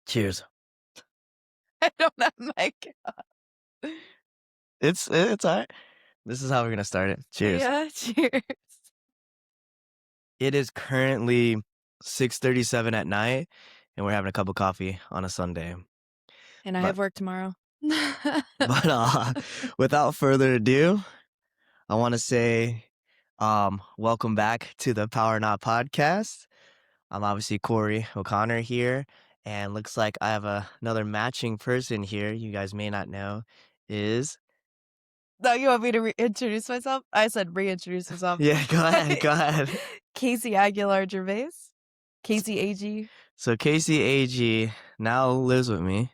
Cheers. I don't have my It's all right. This is how we're gonna start it. Cheers. Yeah, cheers. It is currently 6:37 at night, and we're having a cup of coffee on a Sunday. And I But have work tomorrow. but without further ado, I want to say welcome back to the Power Not podcast. I'm obviously Corey O'Connor here, and looks like I have another matching person here. You guys may not know is No, you want me to reintroduce myself? I said reintroduce myself. yeah. Go ahead. Casey Aguilar-Gervase. Casey AG. So Casey AG now lives with me.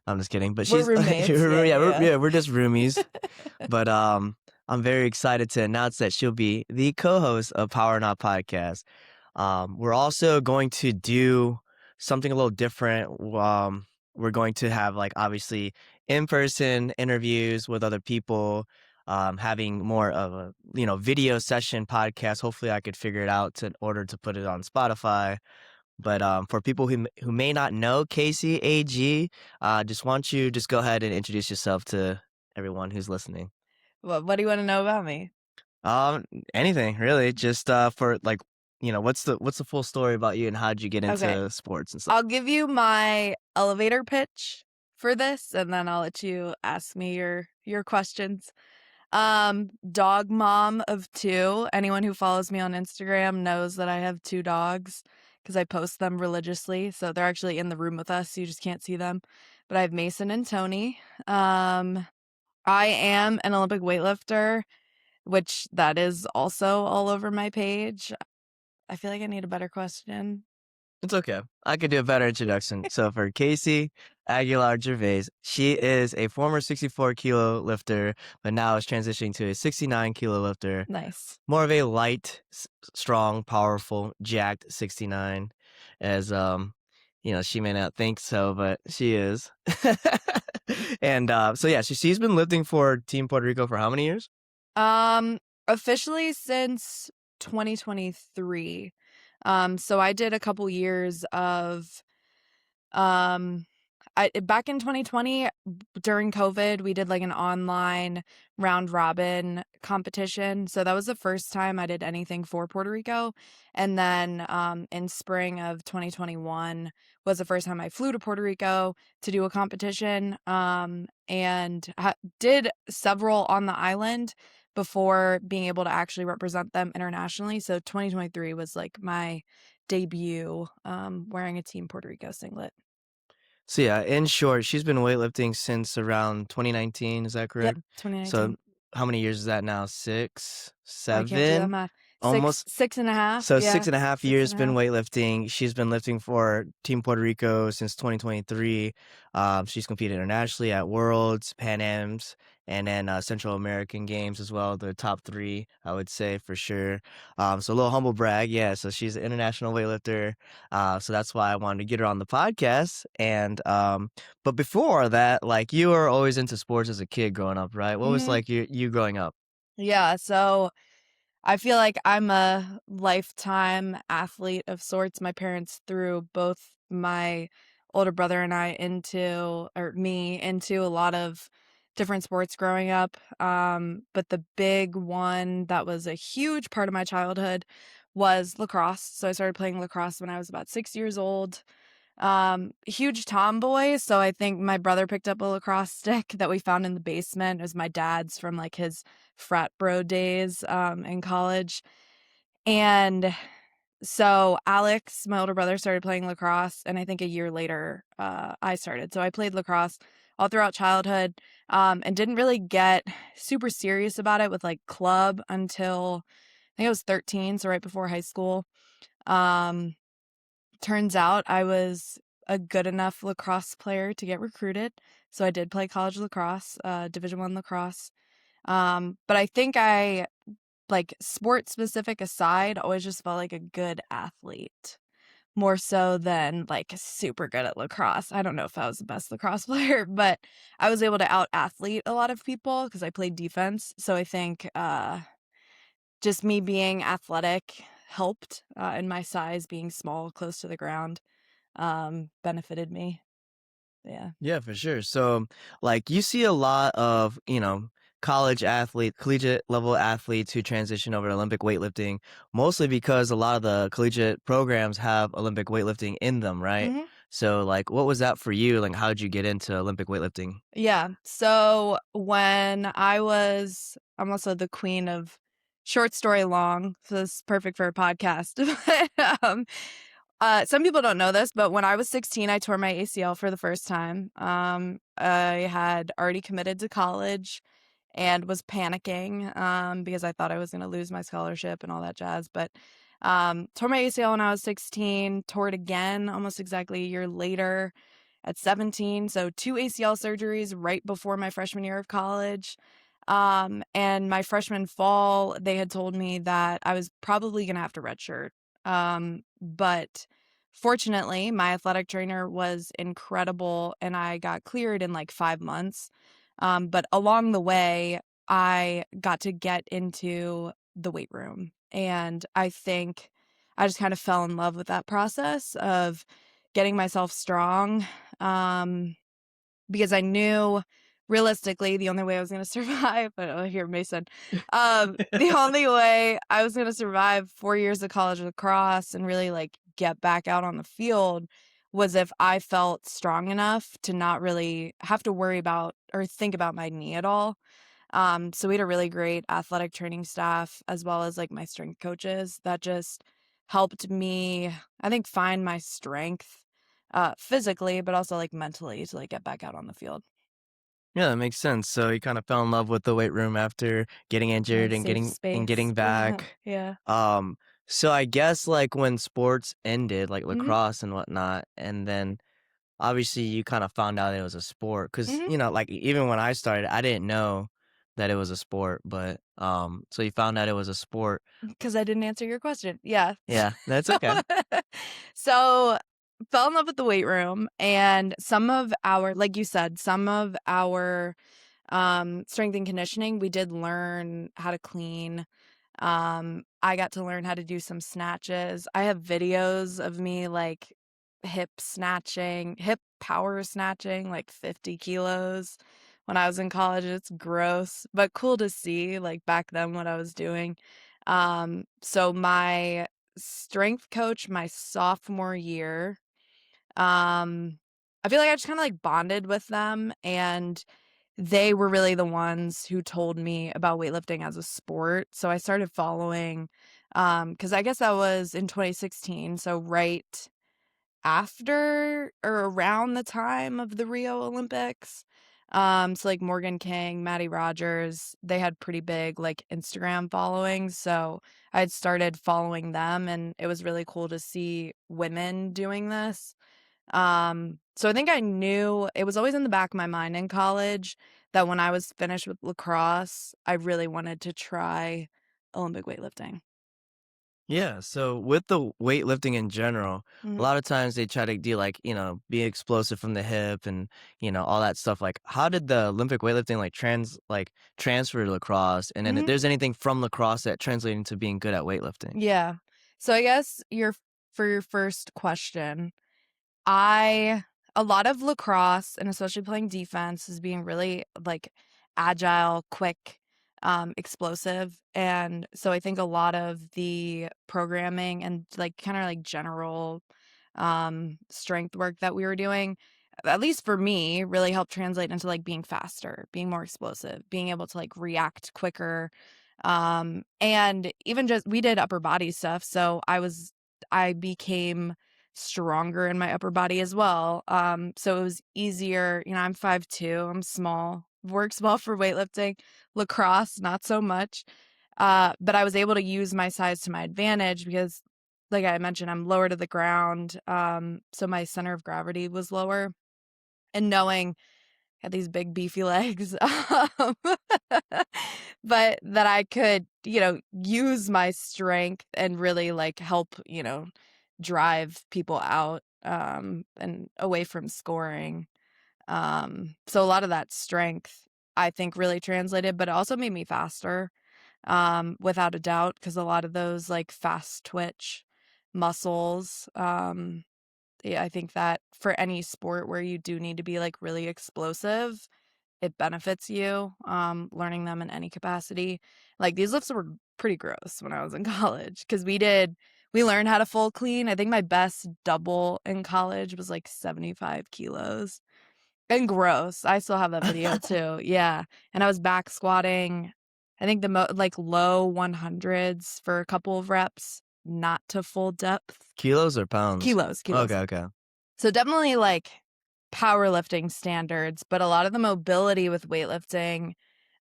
I'm just kidding, but We're she's roommates. we're just roomies. But I'm very excited to announce that she'll be the co-host of Power Not Podcast. We're also going to do something a little different. We're going to have like obviously in-person interviews with other people, having more of a video session podcast. Hopefully, I could figure it out in order to put it on Spotify. But for people who may not know Casey AG, just want you just go ahead and introduce yourself to everyone who's listening. What do you want to know about me? Um, Anything really. Just for like, what's the full story about you and how'd you get Okay. into sports and stuff? I'll give you my elevator pitch for this, and then I'll let you ask me your questions. Dog mom of 2. Anyone who follows me on Instagram knows that I have 2 dogs because I post them religiously. So they're actually in the room with us. So you just can't see them. But I have Mason and Tony. I am an Olympic weightlifter, which that is also all over my page. I feel like I need a better question. It's okay. I could do a better introduction. So for Casey Aguilar-Gervase, she is a former 64 kilo lifter, but now is transitioning to a 69 kilo lifter. Nice. More of a light, strong, powerful, jacked 69, as she may not think so, but she is. And so yeah, she's been lifting for Team Puerto Rico for how many years? Officially since 2023. So I did a couple years of back in 2020 during COVID, we did like an online round robin competition. So that was the first time I did anything for Puerto Rico. And then in spring of 2021 was the first time I flew to Puerto Rico to do a competition, and did several on the island before being able to actually represent them internationally. So 2023 was like my debut wearing a Team Puerto Rico singlet. So yeah, in short, she's been weightlifting since around 2019. Is that Yep, correct? 2019. So how many years is that now? 6, Oh, I can't do that 7, math. almost. Six and a half. So Yeah, 6.5 six years and a been half. weightlifting. She's been lifting for Team Puerto Rico since 2023. She's competed internationally at Worlds, Pan Am's, and then Central American Games as well. The top 3, I would say for sure. So a little humble brag, yeah. So she's an international weightlifter. So that's why I wanted to get her on the podcast. And but before that, like you were always into sports as a kid growing up, right? What was like you growing up? Yeah, so I feel like I'm a lifetime athlete of sorts. My parents threw both my older brother and I me into a lot of different sports growing up. But the big one that was a huge part of my childhood was lacrosse. So I started playing lacrosse when I was about 6 years old. Huge tomboy, so I think my brother picked up a lacrosse stick that we found in the basement. It was my dad's from like his frat bro days in college. And so Alex, my older brother, started playing lacrosse, and I think a year later I started. So I played lacrosse all throughout childhood, and didn't really get super serious about it with like club until I think I was 13, so right before high school. Um, Turns out I was a good enough lacrosse player to get recruited. So I did play college lacrosse, Division I lacrosse. But I think I, like, sport specific aside, always just felt like a good athlete more so than like super good at lacrosse. I don't know if I was the best lacrosse player, but I was able to out athlete a lot of people because I played defense. So I think just me being athletic helped, and my size being small, close to the ground, benefited me. Yeah. Yeah, for sure. So, like, you see a lot of, collegiate level athletes who transition over to Olympic weightlifting, mostly because a lot of the collegiate programs have Olympic weightlifting in them, right? Mhm. So, like, what was that for you? Like, how did you get into Olympic weightlifting? Yeah. So when I'm also the queen of short story long, so this is perfect for a podcast. But, some people don't know this, but when I was 16, I tore my ACL for the first time. I had already committed to college and was panicking because I thought I was going to lose my scholarship and all that jazz. But tore my ACL when I was 16, tore it again almost exactly a year later at 17. So 2 ACL surgeries right before my freshman year of college. And my freshman fall, they had told me that I was probably going to have to redshirt. But fortunately, my athletic trainer was incredible and I got cleared in like 5 months. But along the way, I got to get into the weight room. And I think I just kind of fell in love with that process of getting myself strong. Because I knew realistically the only way I was going to survive, but oh, here, Mason, the only way I was going to survive 4 years of college lacrosse and really like get back out on the field was if I felt strong enough to not really have to worry about or think about my knee at all. So we had a really great athletic training staff as well as like my strength coaches that just helped me, I think, find my strength physically, but also like mentally to like get back out on the field. Yeah, that makes sense. So you kind of fell in love with the weight room after getting My injured and safe space. getting back. Yeah. Um, so I guess like when sports ended, like Mhm. lacrosse and whatnot, and then obviously you kind of found out it was a sport because Mhm. like even when I started, I didn't know that it was a sport, but so you found out it was a sport. Because I didn't answer your question. Yeah. Yeah, that's okay. So fell in love with the weight room and some of our, like you said, some of our strength and conditioning, we did learn how to clean. I got to learn how to do some snatches. I have videos of me like hip power snatching like 50 kilos when I was in college. It's gross, but cool to see like back then what I was doing. So my strength coach my sophomore year, I feel like I just kind of like bonded with them and they were really the ones who told me about weightlifting as a sport. So I started following, because I guess that was in 2016. So right after or around the time of the Rio Olympics. So like Morgan King, Maddie Rogers, they had pretty big like Instagram followings. So I had started following them and it was really cool to see women doing this. So I think I knew it was always in the back of my mind in college that when I was finished with lacrosse, I really wanted to try Olympic weightlifting. Yeah, so with the weightlifting in general, a Mhm. lot of times they try to do like, be explosive from the hip and, all that stuff. Like how did the Olympic weightlifting transfer to lacrosse? And then if Mhm. there's anything from lacrosse that translated into being good at weightlifting? Yeah. So I guess for your first question, I a lot of lacrosse and especially playing defense is being really like agile, quick, explosive. And so I think a lot of the programming and like kind of like general strength work that we were doing, at least for me, really helped translate into like being faster, being more explosive, being able to like react quicker. And even just we did upper body stuff. So I became stronger in my upper body as well. So it was easier. I'm 5'2", I'm small. Works well for weightlifting. Lacrosse, not so much. But I was able to use my size to my advantage because, like I mentioned, I'm lower to the ground. So my center of gravity was lower. And knowing I had these big beefy legs, but that I could, use my strength and really like help, drive people out and away from scoring. So a lot of that strength I think really translated, but it also made me faster, without a doubt, because a lot of those like fast twitch muscles, I think that for any sport where you do need to be like really explosive, it benefits you, learning them in any capacity. Like these lifts were pretty gross when I was in college because we learned how to full clean. I think my best double in college was like 75 kilos. And gross. I still have that video too. Yeah. And I was back squatting, I think like low 100s for a couple of reps, not to full depth. Kilos or pounds? Kilos. Okay, okay. So definitely like powerlifting standards, but a lot of the mobility with weightlifting,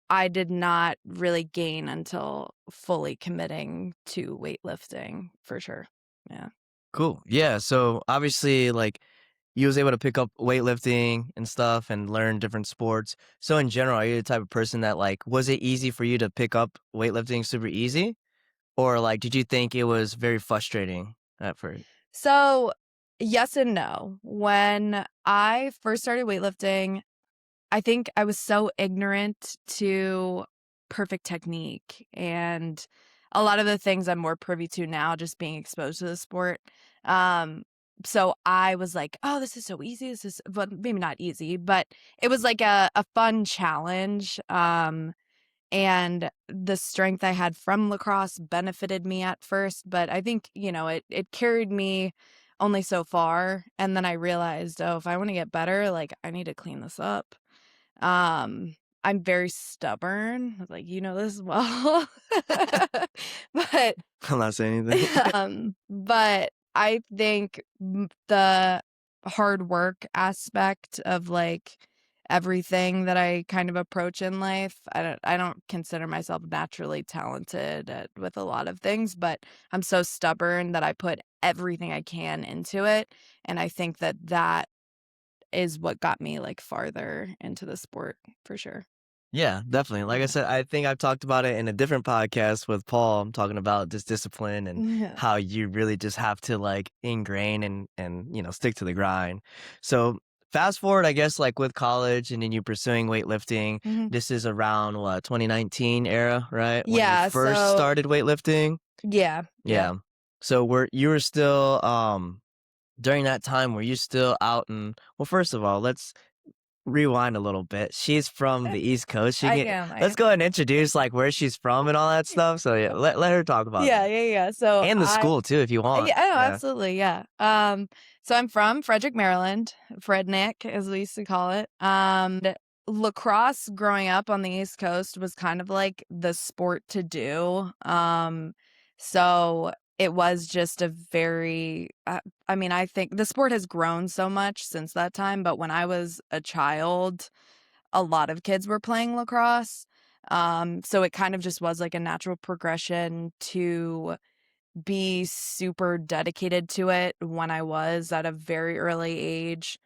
I did not really gain until fully committing to weightlifting for sure. Yeah. Cool. Yeah. So obviously, like, you was able to pick up weightlifting and stuff and learn different sports. So in general, are you the type of person that like, was it easy for you to pick up weightlifting super easy? Or like, did you think it was very frustrating at first? So, yes and no. When I first started weightlifting, I think I was so ignorant to perfect technique and a lot of the things I'm more privy to now, just being exposed to the sport. Um, so I was like, oh, this is so easy. This is, well, maybe not easy, but it was like a fun challenge. And the strength I had from lacrosse benefited me at first, but I think, it carried me only so far. And then I realized, oh, if I want to get better, like I need to clean this up. I'm very stubborn. I was like, you know this as well. But I'm not saying anything. but I think the hard work aspect of like everything that I kind of approach in life, I don't consider myself naturally talented with a lot of things, but I'm so stubborn that I put everything I can into it, and I think that is what got me like farther into the sport for sure. Yeah, definitely. Like I Yeah. said, I think I've talked about it in a different podcast with Paul. I'm talking about this discipline and Yeah. how you really just have to like ingrain and stick to the grind. So fast forward, I guess, like with college and then you pursuing weightlifting. Mhm. This is around what 2019 era, right? When you Yeah, first so started weightlifting. yeah, yeah. Yeah. So were you were still during that time were you still out in well, first of all, let's rewind a little bit. She's from Eh, the East Coast. I am, I Let's am. go ahead and introduce like where she's from and all that stuff. So yeah, let her talk about Yeah, that. yeah, yeah. So And the I school too, if you want. yeah, oh, Yeah. absolutely, yeah. So I'm from Frederick, Maryland, Frednick, as we used to call it. Lacrosse growing up on the East Coast was kind of like the sport to do. So it was just a very, I mean, I think the sport has grown so much since that time, but when I was a child, a lot of kids were playing lacrosse. So it kind of just was like a natural progression to be super dedicated to it when I was at a very early age.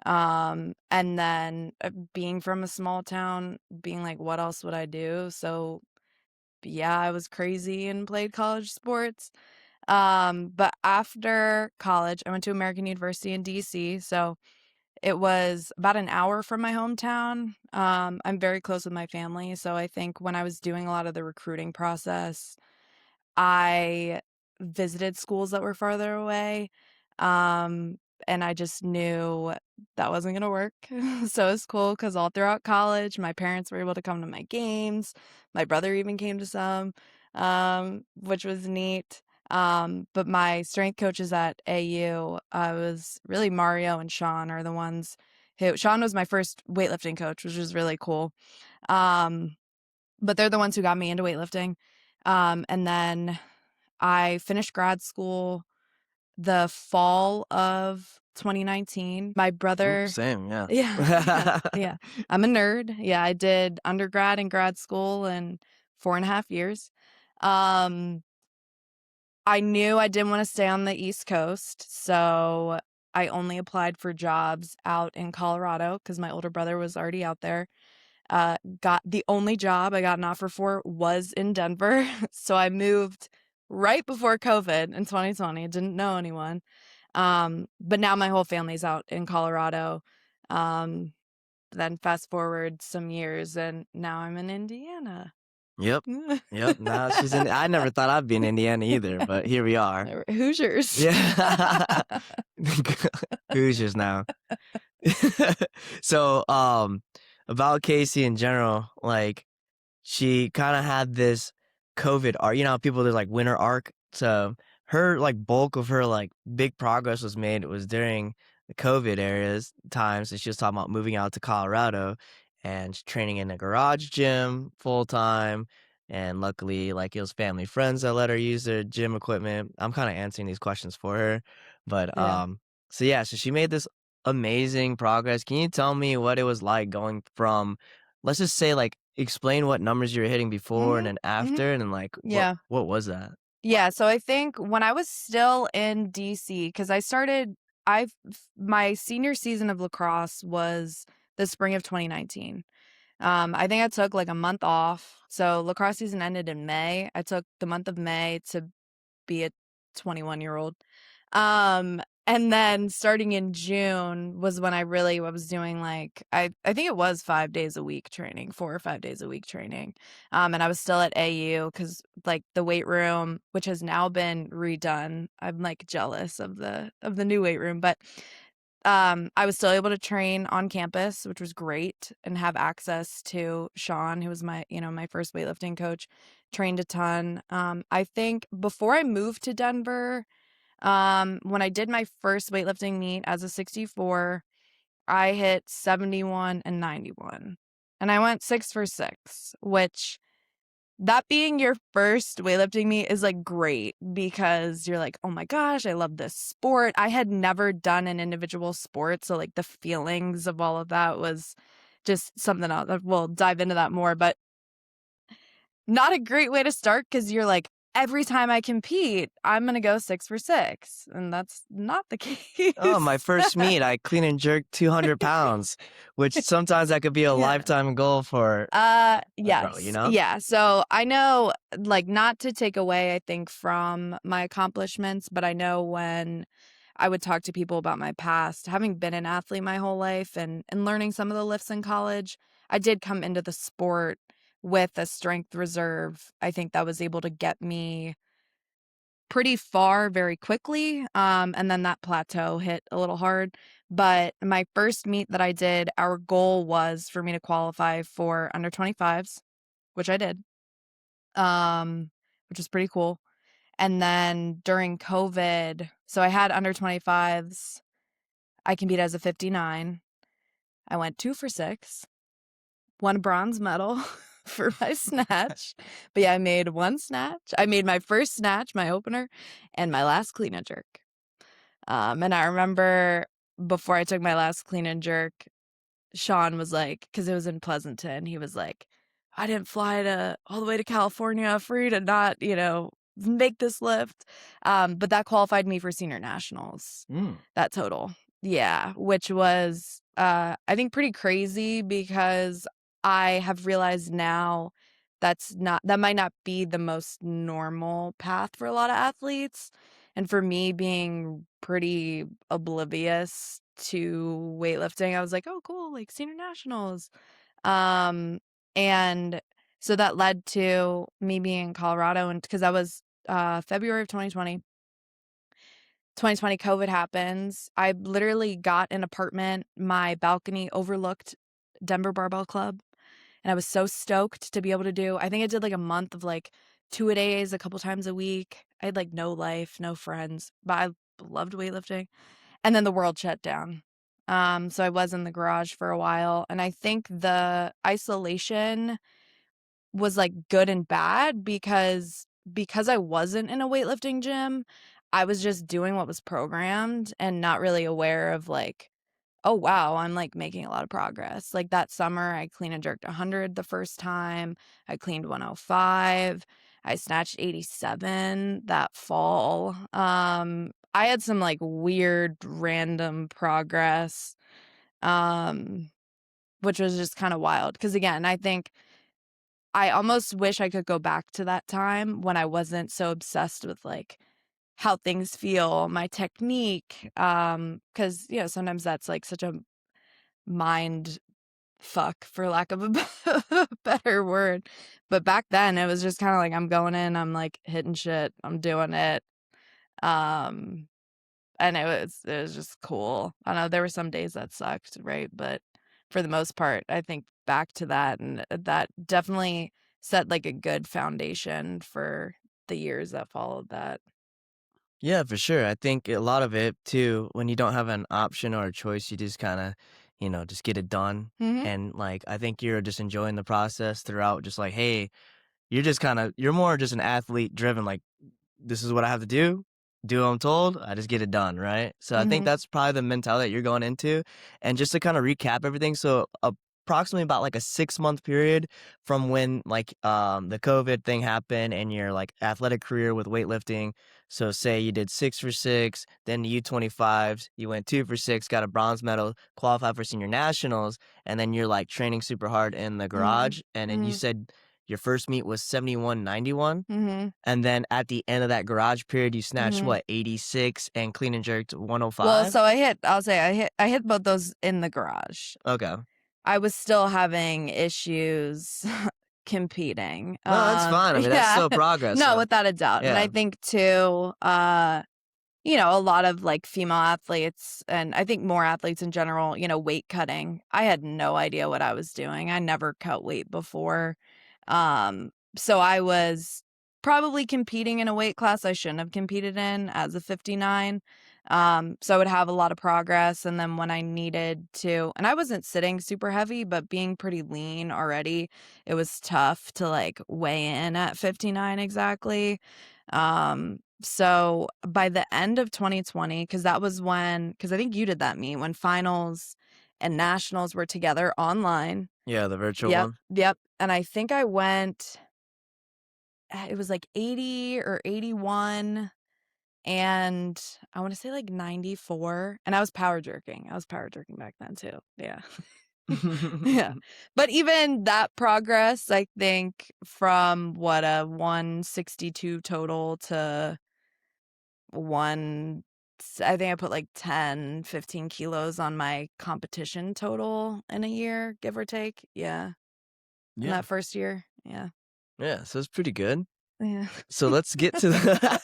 And then being from a small town, being like, what else would I do? So yeah, I was crazy and played college sports. But after college, I went to American University in DC. So it was about an hour from my hometown. I'm very close with my family. So I think when I was doing a lot of the recruiting process, I visited schools that were farther away, um, and I just knew that wasn't gonna work. So it's cool because all throughout college, my parents were able to come to my games. My brother even came to some, which was neat. But my strength coaches at AU, was really Mario and Sean are the ones who Sean was my first weightlifting coach, which was really cool. Um, but they're the ones who got me into weightlifting. And then I finished grad school the fall of 2019. My Ooh, brother same, yeah. yeah, yeah, yeah. I'm a nerd. Yeah, I did undergrad and grad school in 4.5 years. Um, I knew I didn't wanna stay on the East Coast, so I only applied for jobs out in Colorado because my older brother was already out there. Got the only job I got an offer for was in Denver. So I moved right before COVID in 2020. Didn't know anyone. But now my whole family's out in Colorado. Then fast forward some years and now I'm in Indiana. Yep. Yep. Now she's in. I never thought I'd be in Indiana either, but here we are. Hoosiers. Yeah. Hoosiers now. So, about Casey in general, like she kind of had this COVID arc. You know, how people do like winter arc. So her like bulk of her like big progress was made. It was during the COVID areas times. And she was talking about moving out to Colorado and training in a garage gym full time. And luckily, like it was family friends that let her use their gym equipment. I'm kind of answering these questions for her, but Yeah. so yeah, so she made this amazing progress. Can you tell me what it was like going from, let's just say, like, explain what numbers you were hitting before and Mhm. then Mhm. after, and then, like, Yeah. what was that? Yeah, so I think when I was still in DC, because my senior season of lacrosse was the spring of 2019. I think I took like a month off. So lacrosse season ended in May. I took the month of May to be a 21-year-old. And then starting in June was when I was doing like I think it was 5 days a week training, 4 or 5 days a week training. And I was still at AU cuz like the weight room, which has now been redone. I'm like jealous of the new weight room, but I was still able to train on campus, which was great, and have access to Sean, who was my first weightlifting coach, trained a ton. I think before I moved to Denver, when I did my first weightlifting meet as a 64, I hit 71 and 91. And I went 6 for 6, which that being your first weightlifting meet is like great because you're like, oh my gosh, I love this sport. I had never done an individual sport. So, like, the feelings of all of that was just something else. We'll dive into that more, but not a great way to start because you're like, every time I compete, I'm going to go 6 for 6. And that's not the Oh, my case. first meet, I clean and jerk 200 pounds, which sometimes that could be a Yeah. lifetime goal for a girl, you Yes. know? Yeah. So I know, like, not to take away, I think, from my accomplishments, but I know when I would talk to people about my past, having been an athlete my whole life and learning some of the lifts in college, I did come into the sport with a strength reserve. I think that was able to get me pretty far very quickly. And then that plateau hit a little hard. But my first meet that I did, our goal was for me to qualify for under 25s, which I did, which was pretty cool. And then during COVID, so I had under 25s. I competed as a 59. I went 2 for 6, won a bronze medal for my snatch. But yeah, I made one snatch. I made my first snatch, my opener, and my last clean and jerk. And I remember before I took my last clean and jerk, Sean was like, because it was in Pleasanton, he was like, I didn't fly all the way to California for you to not, make this lift. But that qualified me for senior nationals, Mm. that total. Yeah, which was, I think, pretty crazy because I have realized now that might not be the most normal path for a lot of athletes. And for me being pretty oblivious to weightlifting, I was like, oh, cool, like senior nationals. Um, and so that led to me being in Colorado, and because that was February of 2020. 2020 COVID happens. I literally got an apartment. My balcony overlooked Denver Barbell Club. And I was so stoked to be able to I think I did like a month of like 2-a-days a couple times a week. I had like no life, no friends, but I loved weightlifting. And then the world shut down. So I was in the garage for a while. And I think the isolation was like good and bad because I wasn't in a weightlifting gym, I was just doing what was programmed and not really aware of like, oh wow, I'm like making a lot of progress. Like that summer I clean and jerked 100 the first time. I cleaned 105. I snatched 87 that fall. I had some like weird random progress, um which was just kind of wild because again, I think I almost wish I could go back to that time when I wasn't so obsessed with like how things feel, my technique, because sometimes that's like such a mind fuck, for lack of a better word. But back then it was just kind of like, I'm going in, I'm like hitting shit, I'm doing it. Um, and it was just cool. I know there were some days that sucked, right? But for the most part, I think back to that, and that definitely set like a good foundation for the years that followed that. Yeah, for sure. I think a lot of it too, when you don't have an option or a choice, you just kind of, just get it done. Mhm. And like, I think you're just enjoying the process throughout, just like, hey, you're more just an athlete driven, like, this is what I have to do what I'm told, I just get it done, right? So I think Mhm. that's probably the mentality that you're going into. And just to kind of recap everything, so approximately about like a 6-month period from when like the COVID thing happened and your like athletic career with weightlifting. So say you did 6 for 6, then the U25s, you went 2 for 6, got a bronze medal, qualified for senior nationals, and then you're like training super hard in the Mhm. garage. And then you Mhm. said your first meet was 71.91. Mhm. And then at the end of that garage period, you snatched Mhm. what, 86 and clean and jerked Well, 105? so I'll say I hit both those in the garage. Okay. I was still having issues competing. No, that's fine. I mean, that's Yeah. still progress. No, So, without a doubt. And I yeah. think too, a lot of like female athletes, and I think more athletes in general, weight cutting. I had no idea what I was doing. I never cut weight before. So I was probably competing in a weight class I shouldn't have competed in as a 59. So I would have a lot of progress. And then when I needed to, and I wasn't sitting super heavy, but being pretty lean already, it was tough to like weigh in at 59 exactly. So by the end of 2020, because that was because I think you did that meet when finals and nationals were together online. Yeah, the virtual Yep, one. yep. And I think I went, it was like 80 or 81, and I want to say like 94. And I was power jerking. I was power jerking back then too. Yeah. Yeah. But even that progress, I think from what a 162 total to one I think I put like 10, 15 kilos on my competition total in a year, give or take. Yeah. In Yeah. that first year. Yeah. Yeah, so it's pretty good. Yeah. So let's get to the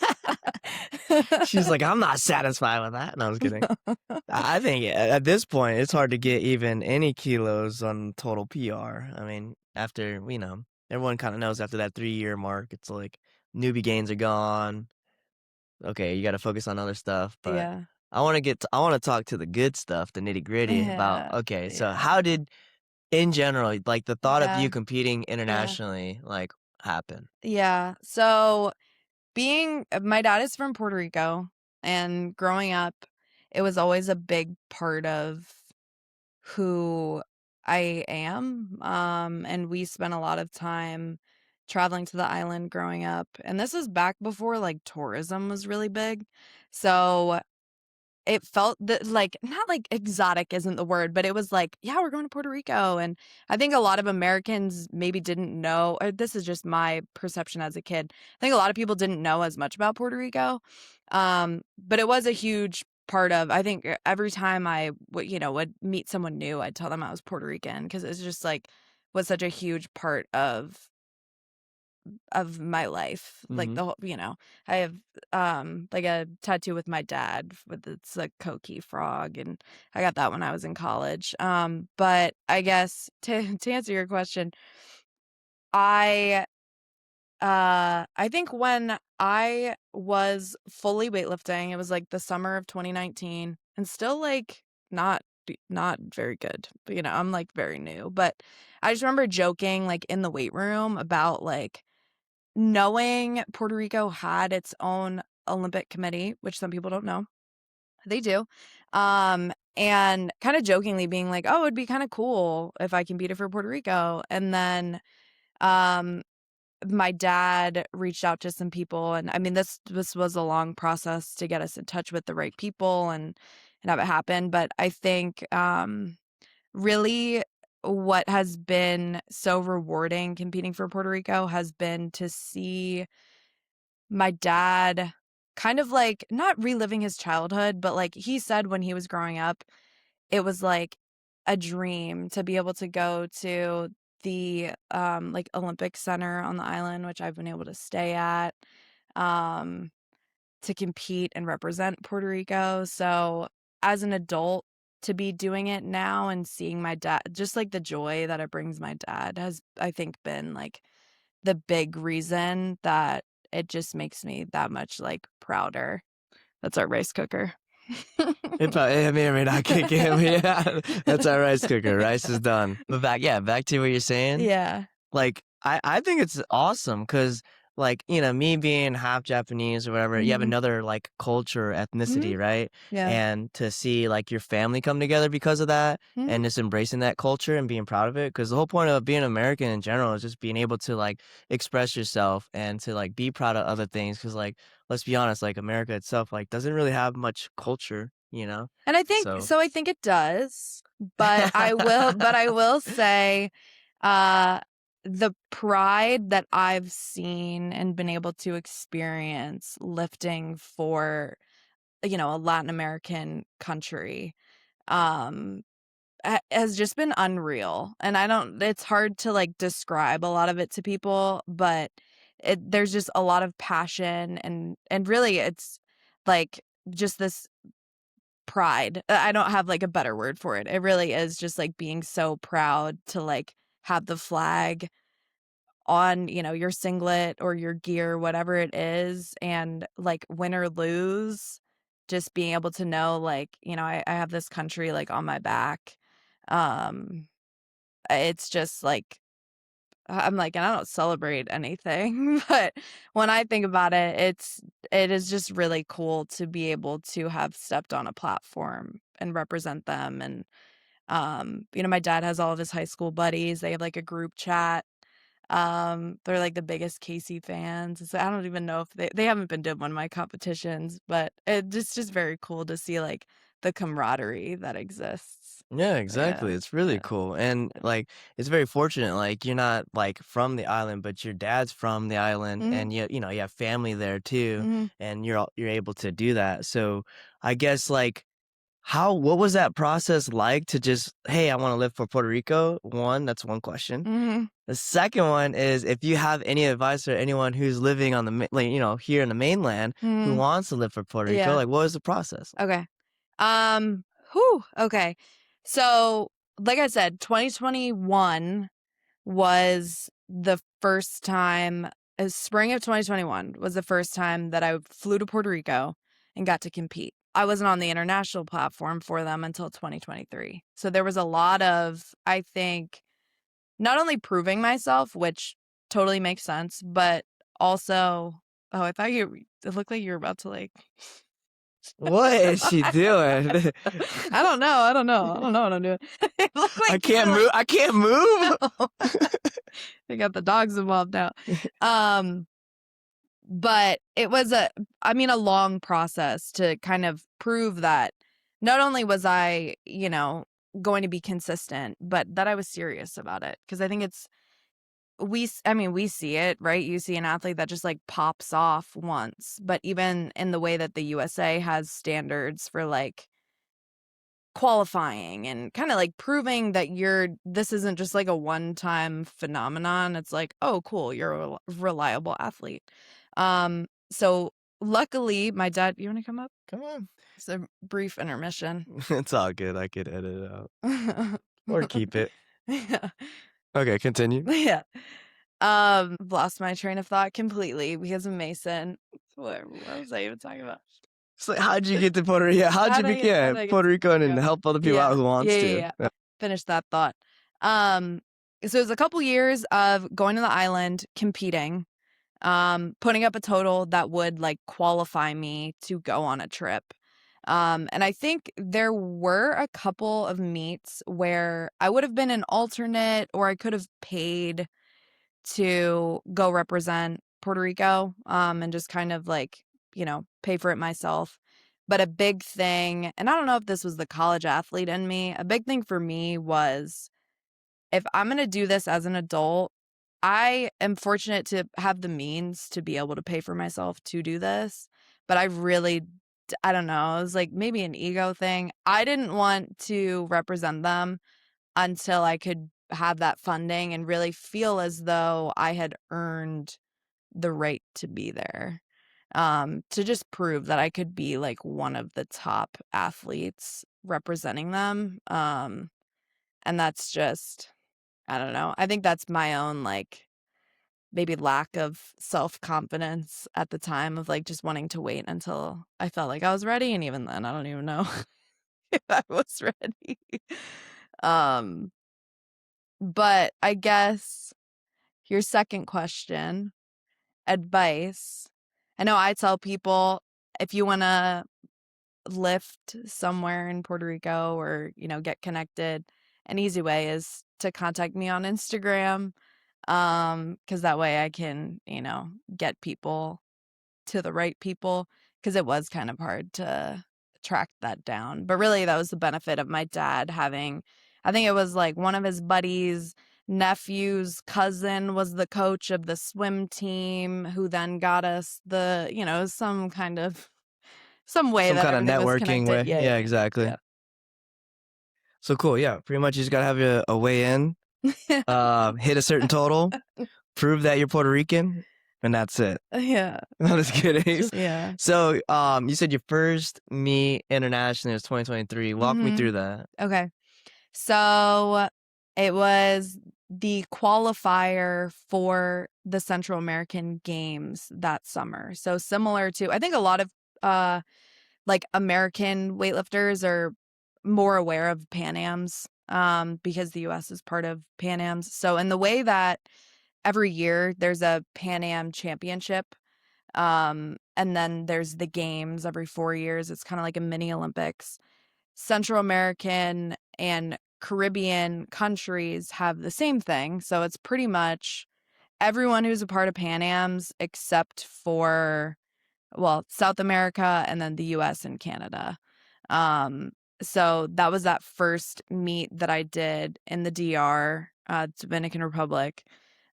She's like, "I'm not satisfied with that." No, I was kidding. I think at this point, it's hard to get even any kilos on total PR. I mean, after, everyone kinda knows after that 3-year mark, it's like newbie gains are gone. Okay, you gotta focus on other stuff, but Yeah. I wanna talk to the good stuff, the nitty-gritty about, Yeah. okay, so Yeah. how did, in general, like, the thought of Yeah. you competing Yeah. internationally, like, happen? Yeah. So my dad is from Puerto Rico, and growing up, it was always a big part of who I am. And we spent a lot of time traveling to the island growing up. And this was back before like tourism was really big. So it felt that like, not like exotic isn't the word, but it was like, yeah, we're going to Puerto Rico. And I think a lot of Americans maybe didn't know, or this is just my perception as a kid. I think a lot of people didn't know as much about Puerto Rico. But it was a huge part of, I think every time I would meet someone new, I'd tell them I was Puerto Rican, because it's just like was such a huge part of my life. Like Mhm. the whole, I have like a tattoo with my dad with it's a Coqui frog, and I got that when I was in college. But I guess to answer your question, I I think when I was fully weightlifting, it was like the summer of 2019, and still like not very good. But I'm like very new, but I just remember joking like in the weight room about like knowing Puerto Rico had its own Olympic committee, which some people don't know. They do. And kind of jokingly being like, "Oh, it'd be kind of cool if I competed for Puerto Rico." And then um my dad reached out to some people, and I mean this was a long process to get us in touch with the right people and have it happen. But I think really what has been so rewarding competing for Puerto Rico has been to see my dad kind of like not reliving his childhood, but like he said when he was growing up, it was like a dream to be able to go to the like Olympic Center on the island, which I've been able to stay at, um, to compete and represent Puerto Rico. So as an adult, to be doing it now and seeing my dad, just like the joy that it brings my dad has, I think, been like the big reason that it just makes me that much like prouder. That's our rice cooker. It probably, it may or may not kick in. Yeah, that's our rice cooker. Rice is done. But back to what you're saying. Yeah. Like, I think it's awesome because, like, me being half Japanese or whatever, you have Mhm. another, like, culture, Mhm. ethnicity, right? Yeah. And to see, like, your family come together because of that Mhm. and just embracing that culture and being proud of it. Because the whole point of being American in general is just being able to, like, express yourself and to, like, be proud of other things. Because, like, let's be honest, like, America itself, like, doesn't really have much culture, you know? And So I think it does, but I will say, uh, the pride that I've seen and been able to experience lifting for, a Latin American country, um, has just been unreal. And it's hard to like describe a lot of it to people, but there's just a lot of passion and really it's like just this pride. I don't have like a better word for it. It really is just like being so proud to like have the flag on, your singlet or your gear, whatever it is, and like win or lose, just being able to know like, I have this country like on my back. Um it's just like I'm like, and I don't celebrate anything, but when I think about it, it is just really cool to be able to have stepped on a platform and represent them. And my dad has all of his high school buddies. They have like a group chat. They're like the biggest Casey fans. So I don't even know if they haven't been to one of my competitions, but it's just very cool to see like the camaraderie that exists. yeah, Yeah. exactly. It's really Yeah. cool. And like it's very fortunate like you're not like from the island, but your dad's from the island Mhm. and you have family there too Mhm. and you're able to do that. So I guess like what was that process like to just, hey, I want to live for Puerto Rico? That's one question. Mhm. The second one is if you have any advice for anyone who's living on the like, here in the mainland who Mhm. wants to live for Puerto Rico, Yeah. like what was the process? Okay. Whew, okay. So, like I said, 2021 was the first time spring of 2021 was the first time that I flew to Puerto Rico and got to compete. I wasn't on the international platform for them until 2023. So there was a lot of, I think, not only proving myself, which totally makes sense, but also, oh, I thought it looked like you were about to like What is she doing? I don't know. I don't know. I don't know what I'm doing. It looked like I you were can't like, move. I can't move. no. They got the dogs involved now. Um, but it was a long process to kind of prove that not only was I, going to be consistent, but that I was serious about it. Cause I think we see it, right? You see an athlete that just like pops off once, but even in the way that the USA has standards for like qualifying and kind of like proving that this isn't just like a one-time phenomenon. It's like, oh, cool, you're a reliable athlete. So luckily, my dad, you want to come up? Come on. It's a brief intermission. It's all good. I could edit it out or keep it. Yeah. Okay, continue. Yeah. Lost my train of thought completely because of Mason. What was I even talking about? It's like, how'd you get to Puerto Rico? How'd you be, How yeah, did I get Puerto to Rico Puerto and Rico? help other people out Yeah. who Yeah, wants yeah, to? yeah. Finish that thought. Um, so it was a couple years of going to the island, competing, putting up a total that would like qualify me to go on a trip. And I think there were a couple of meets where I would have been an alternate or I could have paid to go represent Puerto Rico, and just kind of like, pay for it myself. But a big thing, and I don't know if this was the college athlete in me, a big thing for me was if I'm going to do this as an adult, I am fortunate to have the means to be able to pay for myself to do this. But I don't know, it was like maybe an ego thing. I didn't want to represent them until I could have that funding and really feel as though I had earned the right to be there. To just prove that I could be like one of the top athletes representing them. And that's just, I don't know. I think that's my own like maybe lack of self-confidence at the time of like just wanting to wait until I felt like I was ready. And even then, I don't even know if I was ready. Um, but I guess your second question, advice. I know I tell people if you want to lift somewhere in Puerto Rico or, get connected, an easy way is to contact me on Instagram. Because that way I can, get people to the right people, because it was kind of hard to track that down. But really, that was the benefit of my dad having, I think it was like one of his buddies' nephew's cousin was the coach of the swim team, who then got us the, some way Some that kind of everything was networking connected. way. Yeah, Yeah, yeah, exactly. yeah. So cool. Yeah, pretty much you just gotta have a way in, hit a certain total, prove that you're Puerto Rican, and that's it. Yeah. I'm just kidding. Yeah. So, you said your first meet internationally was 2023. Walk me through that. Okay. So it was the qualifier for the Central American Games that summer. So similar to, I think a lot of like American weightlifters are more aware of Pan Ams, because the US is part of Pan Ams. So in the way that every year there's a Pan Am championship, and then there's the games every 4 years. It's kind of like a mini Olympics. Central American and Caribbean countries have the same thing. So it's pretty much everyone who's a part of Pan Am's except for, well, South America and then the US and Canada. Um, so that was that first meet that I did in the DR, Dominican Republic.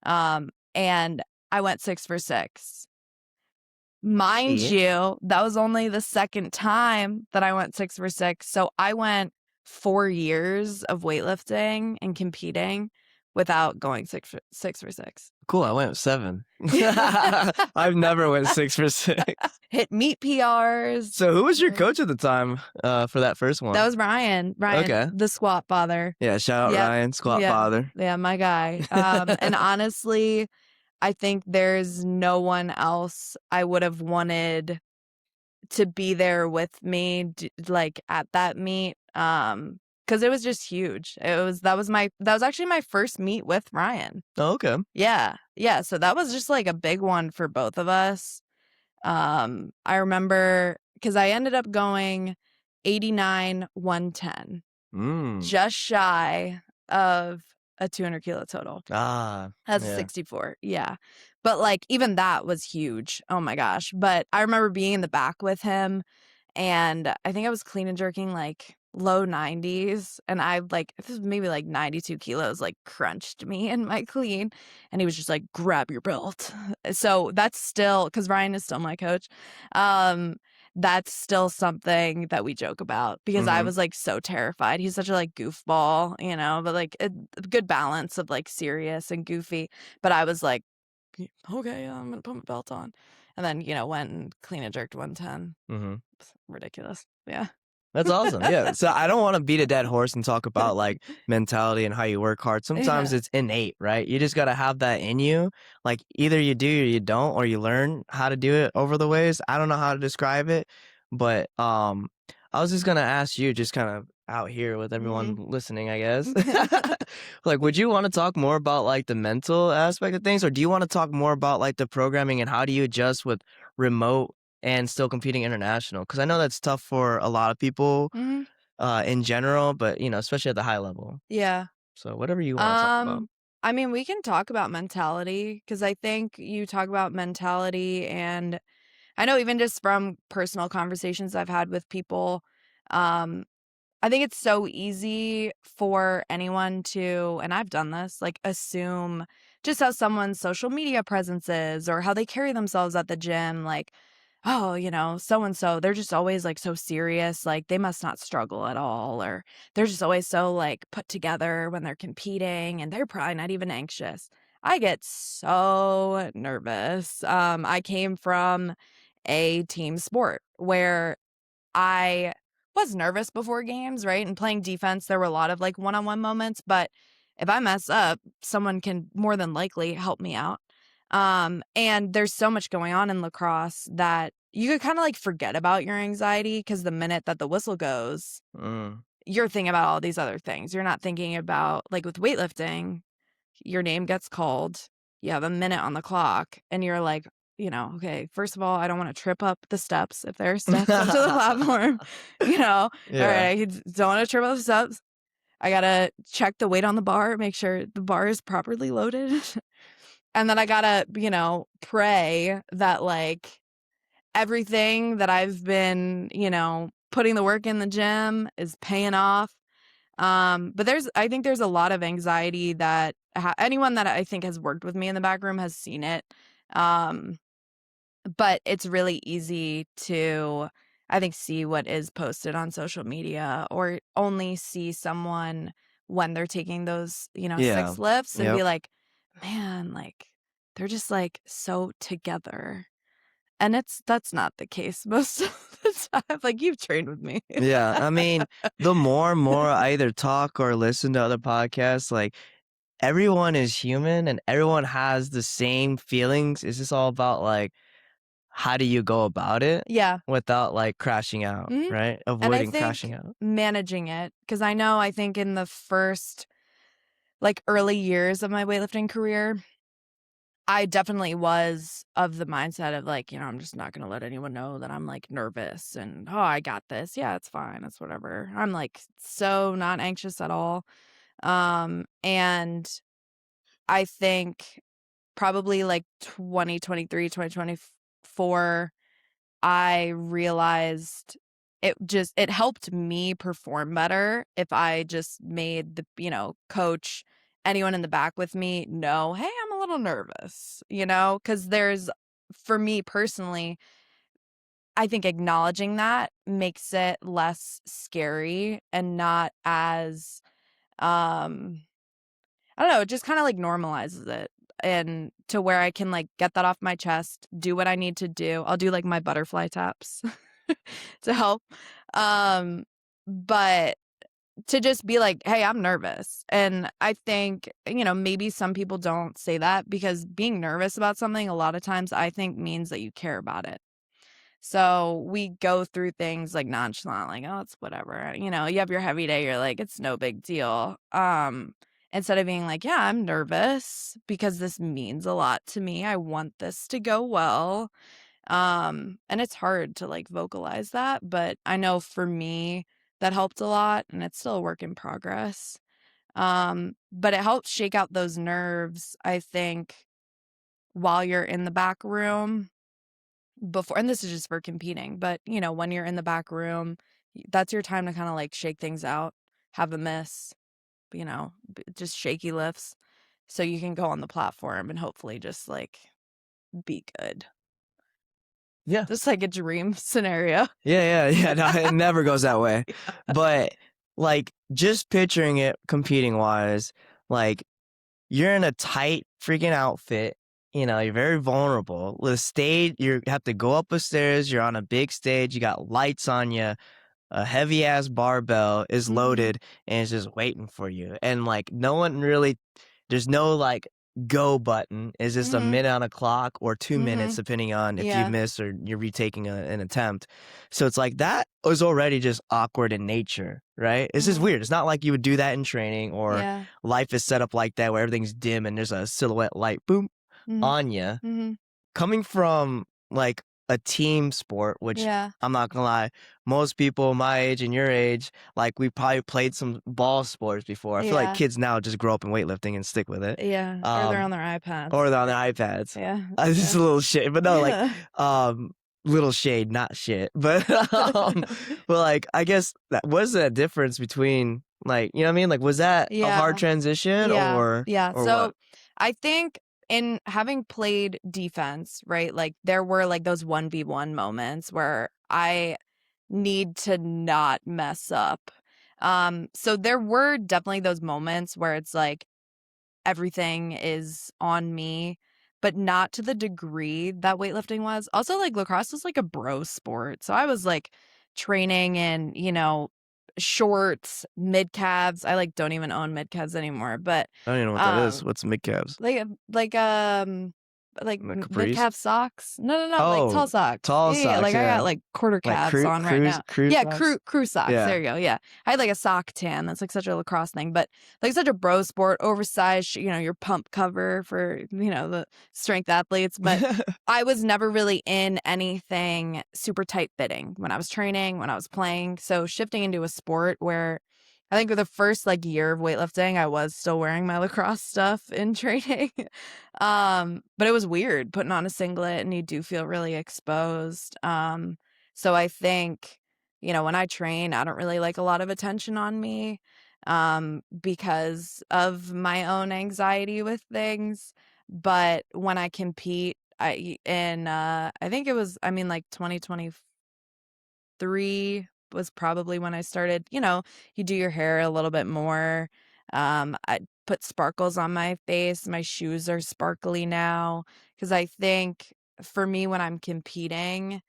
And I went 6 for 6. Mind Shit. you, that was only the second time that I went 6 for 6. So I went 4 years of weightlifting and competing without going six for six. Cool. I went 7. I've never went 6 for 6. Hit meet PRs. So who was your coach at the time, for that first one? That was Ryan. Okay. The squat father. Yeah, shout out Yep. Ryan, squat Yeah. father. Yeah, my guy. And honestly, I think there's no one else I would have wanted to be there with me, like at that meet, because it was just huge. That was actually my first meet with Ryan. Oh, okay. Yeah, so that was just like a big one for both of us. I remember because I ended up going 89 110, just shy of a 200 kilo total. That's Yeah. 64. Yeah. But like even that was huge. Oh my gosh. But I remember being in the back with him, and I think I was clean and jerking like low 90s, and I like this was maybe like 92 kilos like crunched me in my clean, and he was just like, grab your belt. So that's still, because Ryan is still my coach. That's still something that we joke about, because I was like so terrified. He's such a like goofball, but like a good balance of like serious and goofy. But I was like, okay, I'm gonna put my belt on, and then went and clean and jerked 110. It's ridiculous. Yeah. That's awesome. Yeah. So I don't want to beat a dead horse and talk about like mentality and how you work hard. Sometimes it's innate, right? You just got to have that in you. Like either you do or you don't, or you learn how to do it over the ways. I don't know how to describe it, but I was just going to ask you, just kind of out here with everyone listening, I guess. Like, would you want to talk more about like the mental aspect of things, or do you want to talk more about like the programming and how do you adjust with remote and still competing international? Because I know that's tough for a lot of people in general, but especially at the high level. Yeah. So whatever you want to talk about. I mean, we can talk about mentality, because I think you talk about mentality, and I know even just from personal conversations I've had with people, I think it's so easy for anyone to, and I've done this, like assume just how someone's social media presence is or how they carry themselves at the gym. Like, oh, so and so, they're just always like so serious, like they must not struggle at all, or they're just always so like put together when they're competing and they're probably not even anxious. I get so nervous. I came from a team sport where I was nervous before games, right? And playing defense, there were a lot of like one-on-one moments, but if I mess up, someone can more than likely help me out. And there's so much going on in lacrosse that you could kind of like forget about your anxiety because the minute that the whistle goes, Mm. you're thinking about all these other things. You're not thinking about, like with weightlifting, your name gets called, you have a minute on the clock, and you're like, okay, first of all, I don't want to trip up the steps if there are steps up to the platform, all Yeah. right, I don't want to trip up the steps. I gotta check the weight on the bar, make sure the bar is properly loaded. And then I gotta, pray that like everything that I've been, putting the work in the gym is paying off. But I think there's a lot of anxiety that anyone that I think has worked with me in the back room has seen it. Um, but it's really easy to, I think, see what is posted on social media or only see someone when they're taking those, Yeah. 6 lifts and be Yep. like, man, like they're just like so together. And that's not the case most of the time. Like you've trained with me. Yeah. I mean, the more and more I either talk or listen to other podcasts, like everyone is human and everyone has the same feelings. It's just all about like how do you go about it Yeah. without like crashing out, Mhm. right? And I Avoiding crashing think out. managing it, because I think in the first like early years of my weightlifting career, I definitely was of the mindset of like, I'm just not going to let anyone know that I'm like nervous and, oh, I got this. Yeah, it's fine. It's whatever. I'm like so not anxious at all. And I think probably like 2023, 2024, I realized it helped me perform better if I just made the, coach, anyone in the back with me know, hey, I'm a little nervous, because for me personally, I think acknowledging that makes it less scary and not as, um, I don't know, it just kind of like normalizes it and to where I can like get that off my chest, do what I need to do. I'll do like my butterfly taps to help. Um, but to just be like, hey, I'm nervous. And I think, maybe some people don't say that because being nervous about something a lot of times I think means that you care about it. So we go through things like nonchalant, like, oh, it's whatever. You have your heavy day, you're like, it's no big deal. Instead of being like, yeah, I'm nervous because this means a lot to me. I want this to go well. And it's hard to like vocalize that, but I know for me that helped a lot and it's still a work in progress. But it helps shake out those nerves, I think, while you're in the back room before, and this is just for competing, but when you're in the back room, that's your time to kind of like shake things out, have a miss, just shaky lifts so you can go on the platform and hopefully just like be good. Yeah. Just like a dream scenario. Yeah. No, it never goes that way. But like just picturing it competing wise, like you're in a tight freaking outfit. You're very vulnerable. The stage, you have to go up a stairs. You're on a big stage. You got lights on you. A heavy ass barbell is Mhm. loaded and it's just waiting for you. And like no one really, there's no like go button. It's just a Mhm. minute on a clock or 2 minutes, Mhm. depending on if you Yeah. miss or you're retaking an attempt. So it's like that was already just awkward in nature, right? It's just Mhm. weird. It's not like you would do that in training or Yeah. life is set up like that where everything's dim and there's a silhouette light boom Mhm. on you. Mhm. Coming from like a team sport, which Yeah. I'm not gonna lie, most people my age and your age, like we probably played some ball sports before. I feel like Yeah. kids now just grow up in weightlifting and stick with it. Yeah. Or they're Um, on their iPads. or they're on their iPads. Yeah. Just Yeah. a little shit, but no, like, Yeah. little shade, not shit. But like, I guess that was that difference between like, you know what I mean? Like, was that a hard Yeah. transition Yeah. or Yeah. what? So I think in having played defense, right? Like there were like those 1v1 moments where I need to not mess up. So there were definitely those moments where it's like everything is on me, but not to the degree that weightlifting was. Also, like lacrosse was like a bro sport. So I was like training in, shorts, mid calves. I like don't even own mid calves anymore, but I don't even know what that is. um What's mid calves? like like um Like mid capris? calf socks. No, like tall Oh, socks. tall Yeah, socks. like I got Yeah, like quarter like calves on right now. cruise Yeah, socks. crew socks. Yeah. There you go. Yeah, I had like a sock tan. That's like such a lacrosse thing, but like such a bro sport, oversized. Your pump cover for the strength athletes. But I was never really in anything super tight fitting when I was training, when I was playing. So shifting into a sport where I think for the first like year of weightlifting, I was still wearing my lacrosse stuff in training. But it was weird putting on a singlet and you do feel really exposed. So I think, when I train, I don't really like a lot of attention on me, because of my own anxiety with things. But when I compete, I think it was, I mean, like 2023 was probably when I started, you do your hair a little bit more. I put sparkles on my face. My shoes are sparkly now because I think for me, when I'm competing,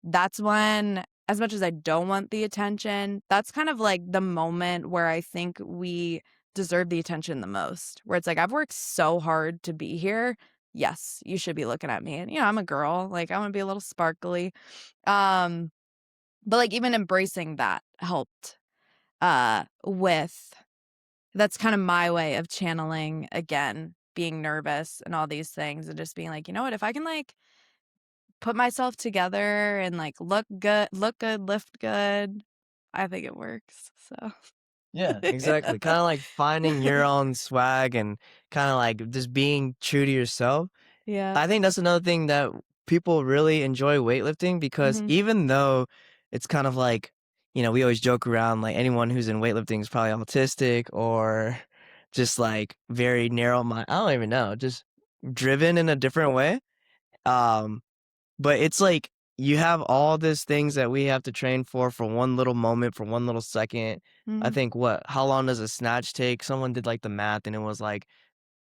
that's when, as much as I don't want the attention, that's kind of like the moment where I think we deserve the attention the most. Where it's like, I've worked so hard to be here. Yes, you should be looking at me. And, I'm a girl. Like, I want to be a little sparkly. Um, but like even embracing that helped with that's kind of my way of channeling again being nervous and all these things and just being like, you know what, if I can like put myself together and like look good, lift good, I think it works. So Yeah, exactly. Kind of like finding your own swag and kind of like just being true to yourself. yeah. I think that's another thing that people really enjoy weightlifting because Hmm. even though it's kind of like, we always joke around like anyone who's in weightlifting is probably autistic or just like very narrow mind. I don't even know, just driven in a different way. Um, but it's like you have all these things that we have to train for one little moment, for one little second. I Hmm. think how long does a snatch take? Someone did like the math and it was like,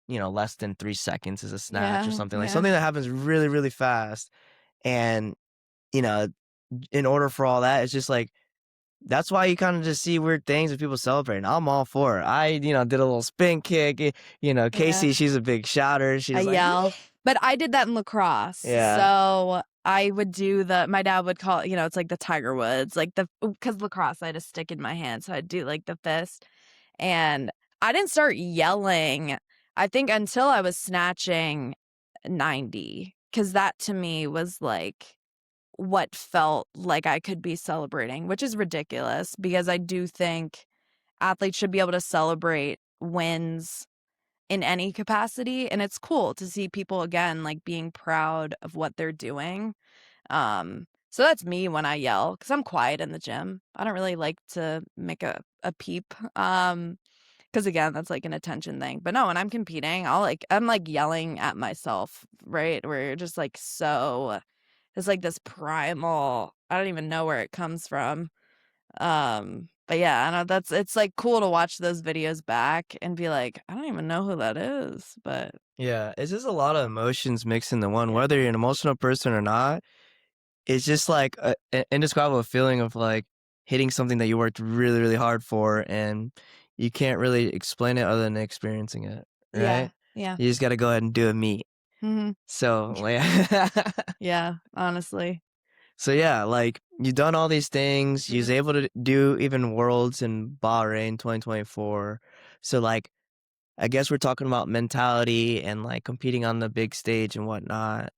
less than 3 seconds is a snatch or Yeah. something like Yeah. something that happens really, really fast. And, you know, in order for all that, it's just like, that's why you kind of just see weird things and people celebrating. I'm all for it. I, did a little spin kick. Yeah. Casey, she's a big shouter. I She's like, yell. But I did that in lacrosse. yeah. So I would do my dad would call it, it's like the Tiger Woods, like because lacrosse, I had a stick in my hand. So I'd do like the fist. And I didn't start yelling, I think, until I was snatching 90, because that to me was like what felt like I could be celebrating, which is ridiculous because I do think athletes should be able to celebrate wins in any capacity, and it's cool to see people again like being proud of what they're doing. So that's me when I yell because I'm quiet in the gym. I don't really like to make a peep. Because again, that's like an attention thing. But no, when I'm competing, I'm like yelling at myself, right? Where you're just like it's like this primal, I don't even know where it comes from. But yeah, I know it's like cool to watch those videos back and be like, I don't even know who that is, but Yeah. It's just a lot of emotions mixed into one, yeah. whether you're an emotional person or not. It's just like an indescribable feeling of like hitting something that you worked really, really hard for, and you can't really explain it other than experiencing it, Yeah. right? Yeah. You just got to go ahead and do it meet. Hmm. So, like, Yeah, honestly. so yeah, like you've done all these things. You was Mhm. able to do even worlds in Bahrain 2024. So, like, I guess we're talking about mentality and like competing on the big stage and whatnot.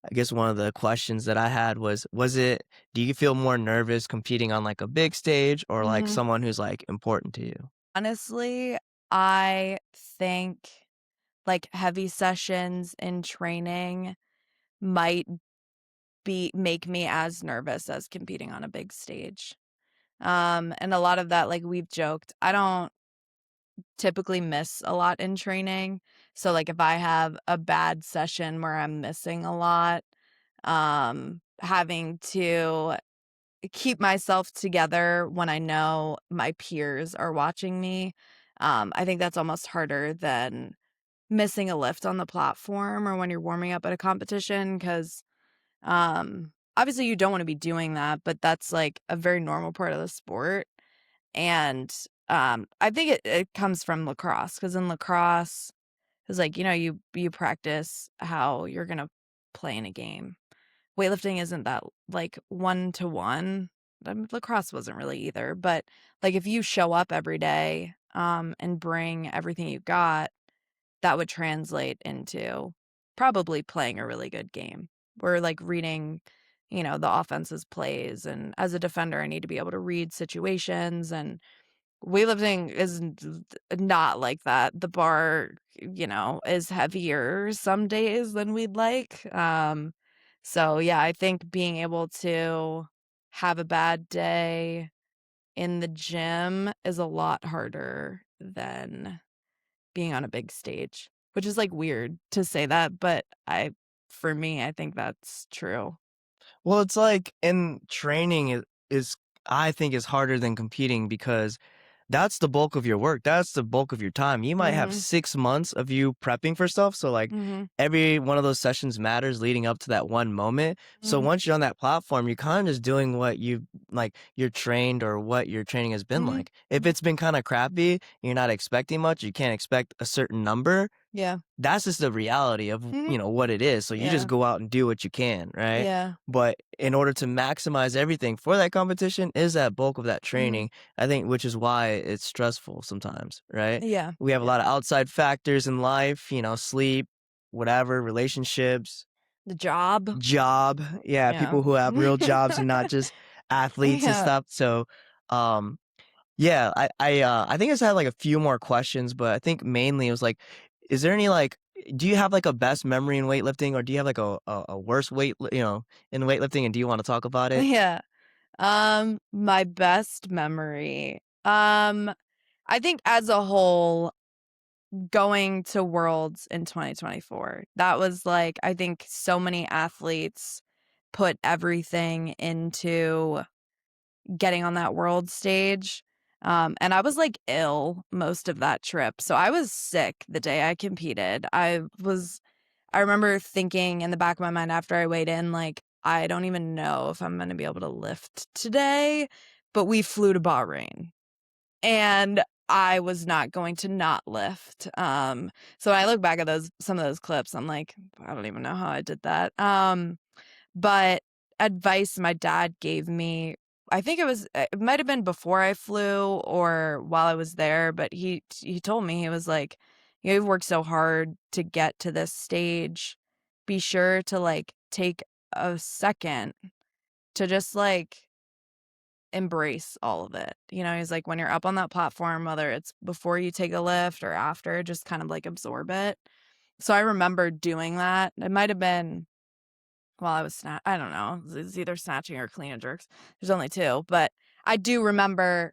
I guess one of the questions that I had do you feel more nervous competing on like a big stage or like Mhm. someone who's like important to you? Honestly, I think like heavy sessions in training might be make me as nervous as competing on a big stage. And a lot of that, like we've joked, I don't typically miss a lot in training. So, like, if I have a bad session where I'm missing a lot, having to keep myself together when I know my peers are watching me, I think that's almost harder than missing a lift on the platform or when you're warming up at a competition, 'cause, obviously you don't wanna be doing that, but that's, like, a very normal part of the sport, and, I think it comes from lacrosse, 'cause in lacrosse, it's like, you practice how you're gonna play in a game. Weightlifting isn't that, like, one-to-one. Lacrosse wasn't really either, but, like, if you show up every day, and bring everything you got, that would translate into probably playing a really good game. Or, like, reading, the offense's plays, and as a defender, I need to be able to read situations, and weightlifting is not like that. The bar, is heavier some days than we'd like. So yeah, I think being able to have a bad day in the gym is a lot harder than being on a big stage, which is like weird to say that, but for me, I think that's true. Well, it's like in training is I think is harder than competing because that's the bulk of your work. That's the bulk of your time. You might have Mhm. 6 months of you prepping for stuff. So like Mhm. every one of those sessions matters leading up to that one moment. So Mhm. once you're on that platform, you're kind of just doing what you like you're trained or what your training has been Mhm. like. If it's been kind of crappy, you're not expecting much, you can't expect a certain number, Yeah. that's just the reality of, Mhm. what it is, so you just Yeah. go out and do what you can, right? Yeah. But in order to maximize everything for that competition is that bulk of that Mhm. training, I think, which is why it's stressful sometimes, right? Yeah. We have a Yeah. lot of outside factors in life, sleep, whatever, relationships, The job. job, yeah, Yeah. people who have real jobs and not just athletes and Yeah. stuff, so, um yeah, I think I just had, like, a few more questions, but I think mainly it was, like, is there any, like do you have, like, a best memory in weightlifting, or do you have, like, a worst in weightlifting, and do you wanna talk about it? Yeah. My best memory. I think as a whole, going to Worlds in 2024. That was like, I think so many athletes put everything into getting on that world stage. And I was like ill most of that trip. So I was sick the day I competed. I remember thinking in the back of my mind after I weighed in, like, I don't even know if I'm going to be able to lift today, but we flew to Bahrain and I was not going to not lift. So when I look back at some of those clips, I'm like, I don't even know how I did that. But advice my dad gave me, I think it might have been before I flew or while I was there, but he told me, he was like, "You've worked so hard to get to this stage. Be sure to like take a second to just like embrace all of it." He's like, when you're up on that platform, whether it's before you take a lift or after, just kind of like absorb it. So I remember doing that. It might have been while I was I don't know. It's either snatching or clean and jerks. There's only two, but I do remember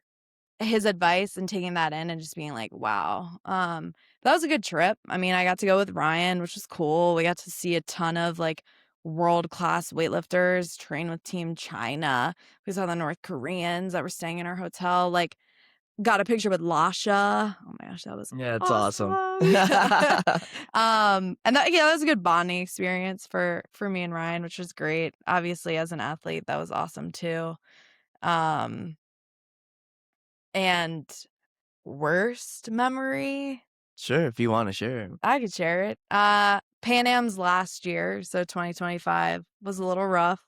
his advice and taking that in and just being like, wow. That was a good trip. I mean, I got to go with Ryan, which was cool. We got to see a ton of like world-class weightlifters, train with Team China. We saw the North Koreans that were staying in our hotel. Like, got a picture with Lasha. Oh my gosh, that was Yeah, it's awesome. awesome. Yeah. And that was a good bonding experience for me and Ryan, which was great. Obviously, as an athlete, that was awesome too. Um, and worst memory, Sure, if you wanna share. I could share it. Pan Am's last year, so 2025 was a little rough.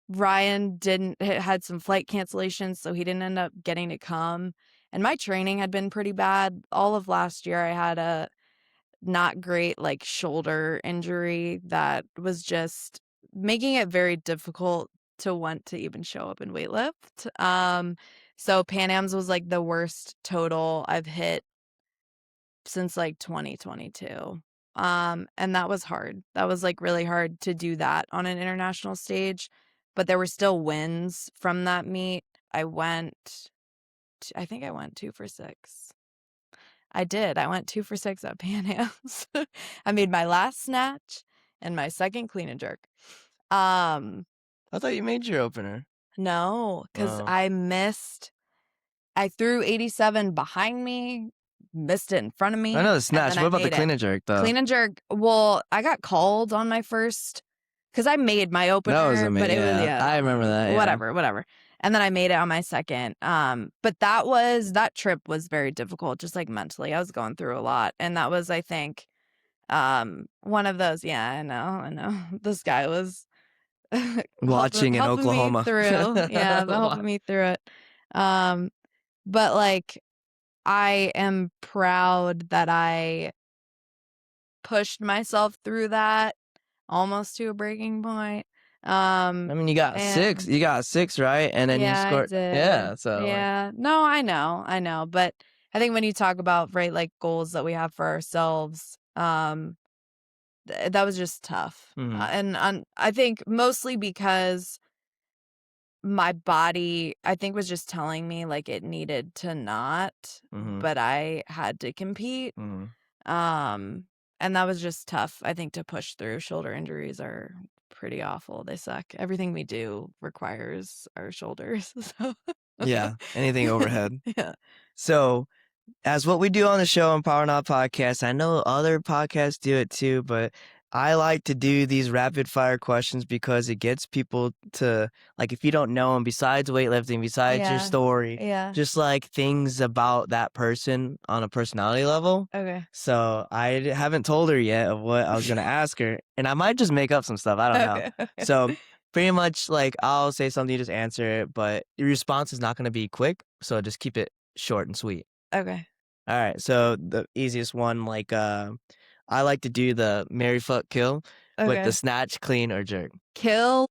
Ryan didn't had some flight cancellations, so he didn't end up getting to come. And my training had been pretty bad. All of last year, I had a not great like shoulder injury that was just making it very difficult to want to even show up and weightlift. So Pan Am's was like the worst total I've hit since like 2022. And that was hard. That was like really hard to do that on an international stage, but there were still wins from that meet. I think I went 2 for 6. I did. I went 2 for 6 at Pan Am's. I made my last snatch and my second clean and jerk. I thought you made your opener. No, because Oh. I threw 87 behind me, missed it in front of me, I know the and snatch. then What I about the made it. clean and jerk, though? Clean and jerk, well, I got called on my first, because I made my That was opener, but amazing. it was, Yeah, I remember that. Yeah. whatever. And then I made it on my second. But that trip was very difficult, just like mentally. I was going through a lot. And that was, I think, one of those, yeah, I know. This guy was Watching in helping me Oklahoma. through. Yeah, but helping me through it. But like I am proud that I pushed myself through that almost to a breaking point. I mean, you got 6. And You got 6, right? And then you yeah, I scored. did. Yeah. So like, Yeah. No, I know. But I think when you talk about, right, like goals that we have for ourselves, that was just tough. mhm, And I think mostly because my body, I think, was just telling me like it needed to not, mhm, but I had to compete. mhm. Um, and that was just tough, I think, to push through. Shoulder injuries are pretty awful. They suck. Everything we do requires our shoulders. So Yeah. Anything overhead. yeah. So, as what we do on the show on Power Not Podcast, I know other podcasts do it too, but I like to do these rapid fire questions because it gets people to, like, if you don't know them, besides weightlifting, besides your Yeah. story, Yeah. just like things about that person on a personality level. Okay. So haven't told her yet of what I was going to ask her, and I might just make up some stuff. I don't know. Okay. So pretty much like I'll say something, you just answer it, but your response is not going to be quick. So just keep it short and sweet. Okay. All right, so the easiest one, like, I like to do the marry, fuck, kill with the Okay. snatch, clean, or jerk. Kill,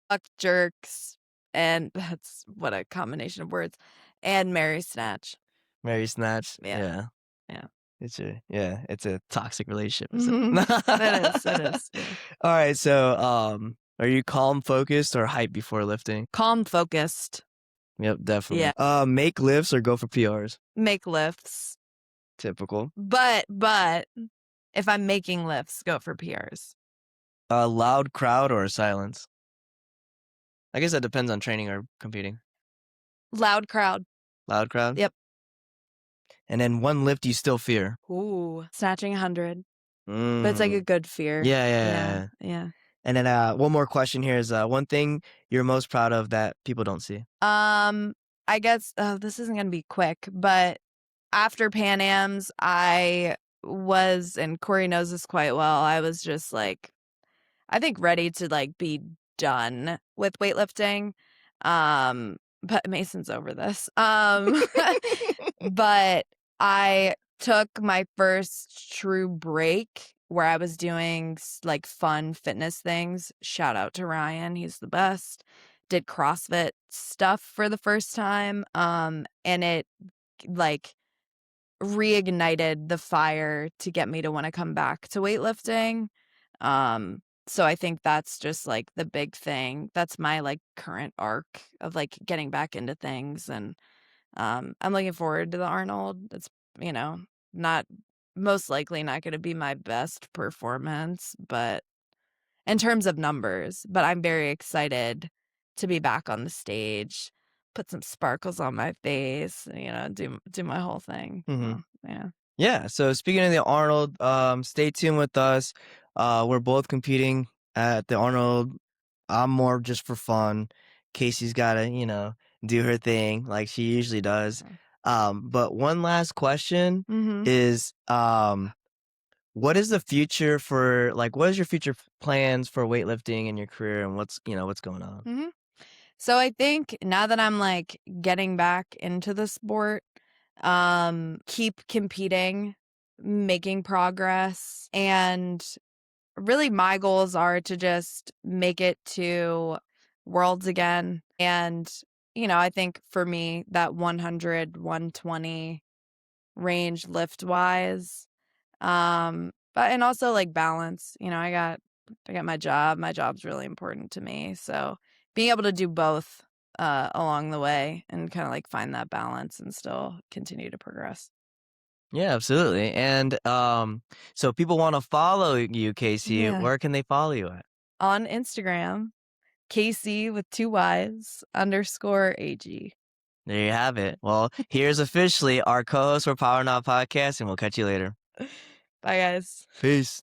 fuck, jerks, and that's what a combination of words. And Mary Snatch. Marry, snatch, Yeah. yeah. Yeah. It's a toxic relationship. It is. Yeah. All right, so, are you calm, focused, or hype before lifting? Calm, focused. Yep, definitely. Yeah. Make lifts or go for PRs? Make lifts. Typical. But if I'm making lifts, go for PRs. Loud crowd or silence? I guess that depends on training or competing. Loud crowd. Loud crowd? Yep. And then one lift you still fear? Ooh. Snatching 100. But it's like a good fear. Yeah. And then one more question here is one thing you're most proud of that people don't see. I guess this isn't gonna be quick, but after Pan Am's, I was, and Corey knows this quite well, I was just like, I think ready to like be done with weightlifting. But Mason's over this. But I took my first true break where I was doing like fun fitness things. Shout out to Ryan, he's the best. Did CrossFit stuff for the first time. And it like reignited the fire to get me to want to come back to weightlifting. So I think that's just like the big thing. That's my like current arc of like getting back into things. And I'm looking forward to the Arnold. It's, not most likely not going to be my best performance, but in terms of numbers, but I'm very excited to be back on the stage, put some sparkles on my face, do my whole thing. Mhm. So, yeah. Yeah. So speaking of the Arnold, stay tuned with us. We're both competing at the Arnold. I'm more just for fun. Casey's got to, do her thing like she usually does. But one last question Mm-hmm. is, what is the future for what is your future plans for weightlifting in your career and what's going on? Mm-hmm. So I think now that I'm like getting back into the sport, keep competing, making progress, and really my goals are to just make it to Worlds again. And, I think for me that 100, 120 range lift wise, but and also like balance, I got my job. My job's really important to me. So being able to do both along the way and kind of like find that balance and still continue to progress. Yeah, absolutely. And so people want to follow you, Casey. Yeah. Where can they follow you at? On Instagram, Casey with 2 Y's _AG. There you have it. Well, here's officially our co-host for Power Not Podcast, and we'll catch you later. Bye, guys. Peace.